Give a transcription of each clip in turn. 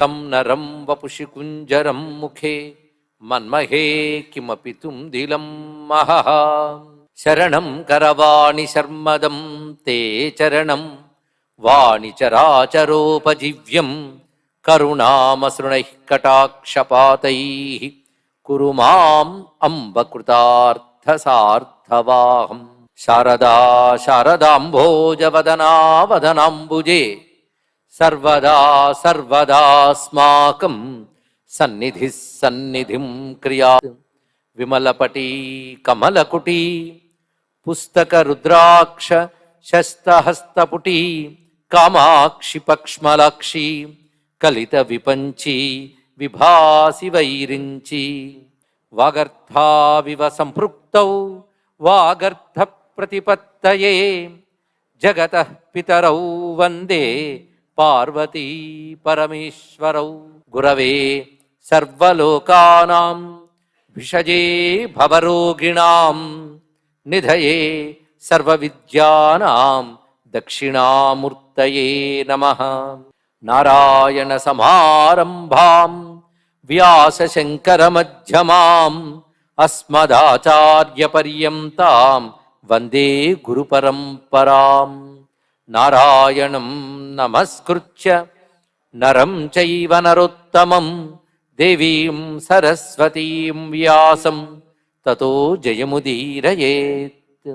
తం నరం వపుషి కుంజరం ముఖే మన్మహే కిమపి తుందిలం మహః. శరణం కరవాణి శర్మదం తే చరణం వాణి చరాచరోపజీవ్యం కరుణామసృణైః కటాక్షపాతైః కురు మాం అంబ కృతార్థసార్థవాహం. శారదా శారదాంభోజవదనా వదనాంబుజే సర్వదా సర్వదాస్మాకం సన్నిధిః సన్నిధిం క్రియాత్. విమలపటీ కమలకుటీ పుస్తక రుద్రాక్ష శస్తహస్తపుటీ కామాక్షి పక్ష్మలాక్షి కలిత విపంచి విభాసి వైరించి. వాగర్థావివ సంపృక్తౌ వాగర్థ ప్రతిపత్తయే జగతః పితరౌ వందే పార్వతీ పరమేశ్వరౌ. గురవే సర్వలోకానాం విషజే భవరోగిణాం నిధయే సర్వవిద్యానాం దక్షిణామూర్తయే నమః. నారాయణ సమారంభాం వ్యాసశంకరమధ్యమాం అస్మదాచార్యపర్యంతాం వందే గురుపరంపరాం. నారాయణం నమస్కృత్య నరం చైవ నరోత్తమం దేవీం సరస్వతీం వ్యాసం తతో జయముదీరయేత్.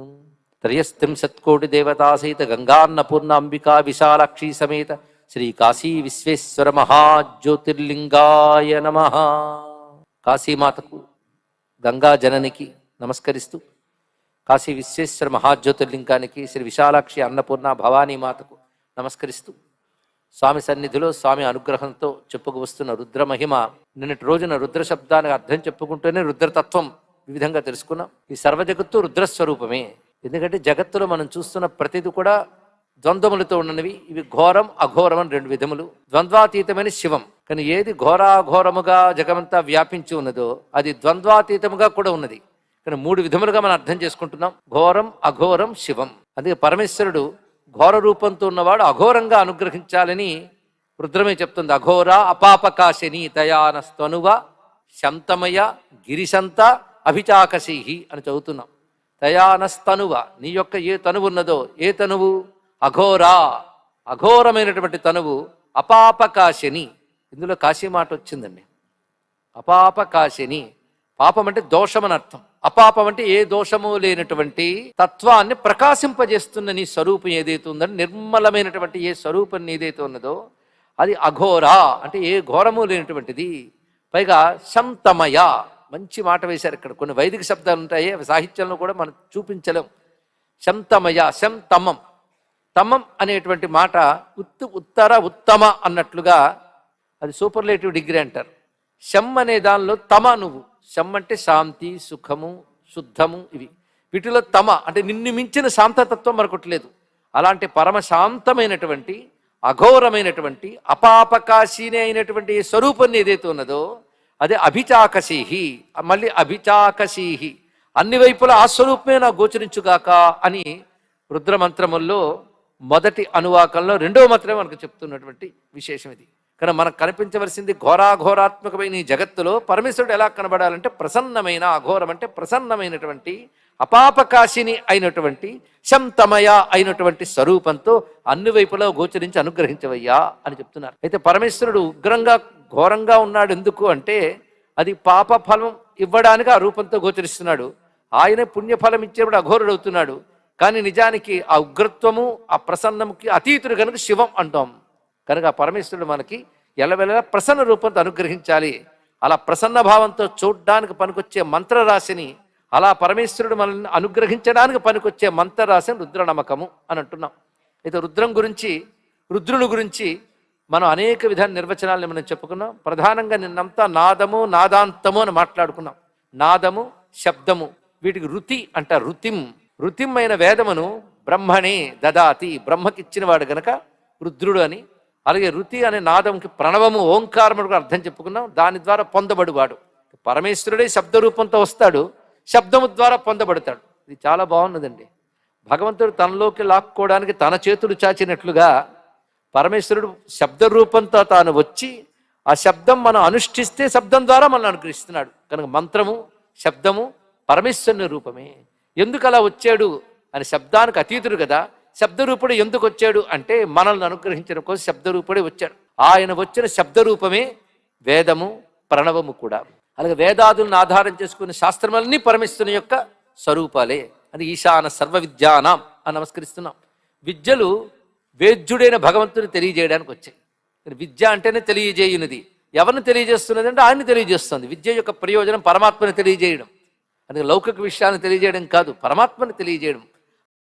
త్రయస్త్రింశత్కోటి దేవతా సహిత గంగాన్నపూర్ణాంబికా విశాలాక్షి సమేత శ్రీ కాశీ విశ్వేశ్వర మహాజ్యోతిర్లింగాయ నమః. కాశీమాతకు గంగా జననికి నమస్కరిస్తూ, కాశీ విశ్వేశ్వర మహాజ్యోతిర్లింగానికి శ్రీ విశాలాక్షి అన్నపూర్ణ భవానీ మాతకు నమస్కరిస్తూ, స్వామి సన్నిధిలో స్వామి అనుగ్రహంతో చెప్పుకు వస్తున్న రుద్రమహిమ, నిన్నటి రోజున రుద్ర శబ్దానికి అర్థం చెప్పుకుంటూనే రుద్రతత్వం వివిధంగా తెలుసుకున్నాం. ఈ సర్వజగత్తు రుద్రస్వరూపమే. ఎందుకంటే జగత్తులో మనం చూస్తున్న ప్రతిది కూడా ద్వంద్వములతో ఉన్నవి. ఇవి ఘోరం అఘోరం అని రెండు విధములు. ద్వంద్వాతీతమైన శివం. కానీ ఏది ఘోరాఘోరముగా జగమంతా వ్యాపించి ఉన్నదో అది ద్వంద్వాతీతముగా కూడా ఉన్నది. కానీ మూడు విధములుగా మనం అర్థం చేసుకుంటున్నాం. ఘోరం అఘోరం శివం. అందుకే పరమేశ్వరుడు ఘోర రూపంతో ఉన్నవాడు అఘోరంగా అనుగ్రహించాలని రుద్రమే చెప్తుంది. అఘోర అపాపకాశిని తయానస్తనువ శంతమయ గిరిశంత అభిచాకశీహి అని చదువుతున్నాం. తయానస్తనువ, నీ యొక్క ఏ తనువు ఉన్నదో, ఏ తనువు? అఘోరా, అఘోరమైనటువంటి తనువు. అపాపకాశిని, ఇందులో కాశీ మాట వచ్చిందండి. అపాపకాశిని, పాపం అంటే దోషం అని అర్థం. అపాపం అంటే ఏ దోషము లేనటువంటి తత్వాన్ని ప్రకాశింపజేస్తున్న నీ స్వరూపం ఏదైతే ఉందని, నిర్మలమైనటువంటి ఏ స్వరూపం ఏదైతే ఉన్నదో అది అఘోరా అంటే ఏ ఘోరము లేనటువంటిది. పైగా శంతమయ, మంచి మాట వేశారు ఇక్కడ. కొన్ని వైదిక శబ్దాలు ఉంటాయి, అవి సాహిత్యంలో కూడా మనం చూపించలేం. శంతమయ, శంతమం, తమం అనేటువంటి మాట ఉత్తర ఉత్తమ అన్నట్లుగా అది సూపర్లేటివ్ డిగ్రీ అంటారు. శం అనే దానిలో తమ, నువ్వు శం అంటే శాంతి, సుఖము, శుద్ధము, ఇవి. వీటిలో తమ అంటే నిన్ను మించిన శాంతతత్వం మరొకటి లేదు. అలాంటి పరమశాంతమైనటువంటి అఘోరమైనటువంటి అపాపకాశీనే అయినటువంటి స్వరూపాన్ని ఏదైతే ఉన్నదో అదే అభిచాకశీహి. మళ్ళీ అభిచాకశీహి, అన్ని వైపులా ఆ స్వరూపమే నా గోచరించుగాక అని రుద్రమంత్రముల్లో మొదటి అనువాకంలో రెండవ మంత్రమే మనకు చెప్తున్నటువంటి విశేషం ఇది. కానీ మనకు కనిపించవలసింది ఘోరాఘోరాత్మకమైన ఈ జగత్తులో పరమేశ్వరుడు ఎలా కనబడాలంటే ప్రసన్నమైన, అఘోరం అంటే ప్రసన్నమైనటువంటి అపాపకాశిని అయినటువంటి శంతమయ అయినటువంటి స్వరూపంతో అన్ని వైపులా గోచరించి అనుగ్రహించవయ్యా అని చెప్తున్నారు. అయితే పరమేశ్వరుడు ఉగ్రంగా ఘోరంగా ఉన్నాడు ఎందుకు అంటే అది పాప ఫలం ఇవ్వడానికి ఆ రూపంతో గోచరిస్తున్నాడు. ఆయనే పుణ్యఫలం ఇచ్చేప్పుడు అఘోరుడు అవుతున్నాడు. కానీ నిజానికి ఆ ఉగ్రత్వము ఆ ప్రసన్నముకి అతీతుడు కనుక శివం అంటాం. కనుక ఆ పరమేశ్వరుడు మనకి ఎల్లవెల్లలా ప్రసన్న రూపంతో అనుగ్రహించాలి. అలా ప్రసన్న భావంతో చూడ్డానికి పనికొచ్చే మంత్రరాశిని, అలా పరమేశ్వరుడు మనల్ని అనుగ్రహించడానికి పనికొచ్చే మంత్రరాశిని రుద్రనమకము అని అంటున్నాం. అయితే రుద్రం గురించి, రుద్రుని గురించి మనం అనేక విధాల నిర్వచనాలను మనం చెప్పుకున్నాం. ప్రధానంగా నిన్నంతా నాదము, నాదాంతము అని మాట్లాడుకున్నాం. నాదము, శబ్దము, వీటికి రుతి అంటారు. రుతిం, రుతిం అయిన వేదమును బ్రహ్మణే దదాతి, బ్రహ్మకిచ్చిన వాడు గనక రుద్రుడు అని. అలాగే రుతి అనే నాదంకి ప్రణవము, ఓంకారము అర్థం చెప్పుకున్నాం. దాని ద్వారా పొందబడువాడు పరమేశ్వరుడే శబ్దరూపంతో వస్తాడు, శబ్దము ద్వారా పొందబడతాడు. ఇది చాలా బాగున్నదండి. భగవంతుడు తనలోకి లాక్కోవడానికి తన చేతులు చాచినట్లుగా పరమేశ్వరుడు శబ్ద రూపంతో తాను వచ్చి ఆ శబ్దం మనం అనుష్ఠిస్తే శబ్దం ద్వారా మనల్ని అనుగ్రహిస్తున్నాడు. కనుక మంత్రము శబ్దము పరమేశ్వరుని రూపమే. ఎందుకు అలా వచ్చాడు అని, శబ్దానికి అతీతుడు కదా. శబ్దరూపుడు ఎందుకు వచ్చాడు అంటే మనల్ని అనుగ్రహించడం కోసం శబ్దరూపుడే వచ్చాడు. ఆయన వచ్చిన శబ్దరూపమే వేదము ప్రణవము కూడా. అలాగే వేదాదులను ఆధారం చేసుకున్న శాస్త్రములన్నీ పరమేశ్వరుని యొక్క స్వరూపాలే. అది ఈశాన సర్వ విద్యానాం అని నమస్కరిస్తున్నాం. విద్యలు వేద్యుడైన భగవంతుని తెలియజేయడానికి వచ్చాయి. విద్య అంటేనే తెలియజేయునిది. ఎవరిని తెలియజేస్తున్నది అంటే ఆయన్ని తెలియజేస్తుంది. విద్య యొక్క ప్రయోజనం పరమాత్మని తెలియజేయడం. అందుకే లౌకిక విషయాన్ని తెలియజేయడం కాదు, పరమాత్మని తెలియజేయడం.